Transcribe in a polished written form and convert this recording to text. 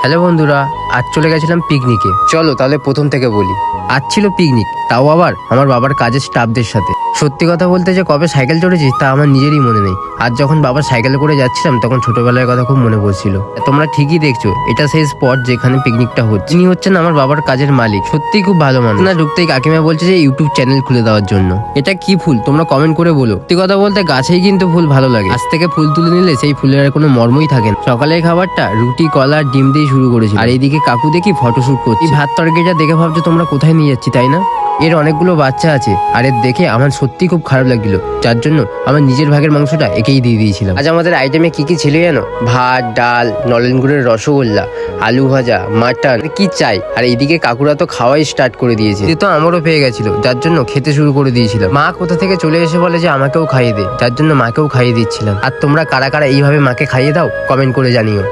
Hello বন্ধুরা, আজ চলে গেছিলাম পিকনিকে। চলো তাহলে প্রথম থেকে বলি। আজ ছিল পিকনিক, তাও আবার আমার বাবার কাজের স্টাফদের সাথে। সত্যি কথা বলতে যে কবে সাইকেল চড়েছি তা আমার নিজেরই মনে নেই। আজ যখন বাবার সাইকেলে করে যাচ্ছিলাম তখন ছোটবেলার কথা খুব মনে পড়ছিল। তোমরা ঠিকই দেখছো, এটা সেই স্পট যেখানে পিকনিকটা হচ্ছে। যিনি হচ্ছেন আমার বাবার কাজের মালিক, সত্যিই খুব ভালো মানুষ। না ঢুকতেই কাকিমা বলছে যে ইউটিউব চ্যানেল খুলে দেওয়ার জন্য। এটা কি ফুল তোমরা কমেন্ট করে বলো। সত্যি কথা বলতে গাছেই কিন্তু ফুল ভালো লাগে। আজ থেকে ফুল তুলে নিলে সেই ফুলের আর কোনো মর্মই থাকে না। সকালের খাবারটা রুটি কলা ডিম দিয়ে শুরু করেছি, আর এইদিকে কাকু দেখি ফটোশুট করছি। ভাত তরকারিটা দেখে ভাবছো তোমরা কোথায় নিয়ে যাচ্ছি, তাই না? এর অনেকগুলো বাচ্চা আছে, আর এর দেখে আমার সত্যি খুব খারাপ লাগছিল, যার জন্য আমার নিজের ভাগের মাংসটা একেই দিয়ে দিয়েছিলাম। আজ আমাদের আইটেমে কি কি ছিল জানো? ভাত, ডাল, নলেন গুড়ের রসগোল্লা, আলু ভাজা, মাটন, কি চাই। আর এইদিকে কাকুরা তো খাওয়াই স্টার্ট করে দিয়েছে। তো আমারও পেয়ে গেছিল, যার জন্য খেতে শুরু করে দিয়েছিলাম। মা কোথা থেকে চলে এসে বলে যে আমাকেও খাইয়ে দে, যার জন্য মাকেও খাইয়ে দিচ্ছিলাম। আর তোমরা কারা কারা এইভাবে মাকে খাইয়ে দাও কমেন্ট করে জানিও।